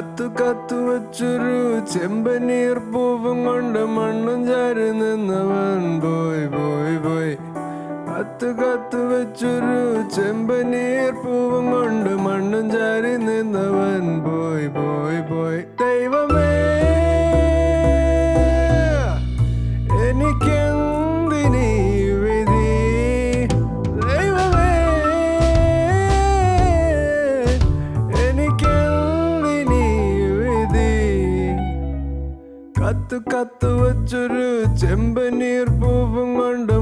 കത്തു കത്തു വച്ചൊരു ചെമ്പനീർ പൂവും കൊണ്ട് മണ്ണും ചാരി നിന്നവൻ പോയി പോയി പോയി. കത്തു കത്തു വെച്ചൊരു ചെമ്പനീർ പൂവും കൊണ്ട് മണ്ണും ചാരി നിന്നവൻ പോയി പോയി പോയി. ദൈവമേ എനിക്കെന്തിനീ വിധി, ദൈവമേ എനിക്കെന്തിനീ വിധി. കത്തു കത്തു വച്ചൊരു ചെമ്പനീർ പൂവും കൊണ്ട്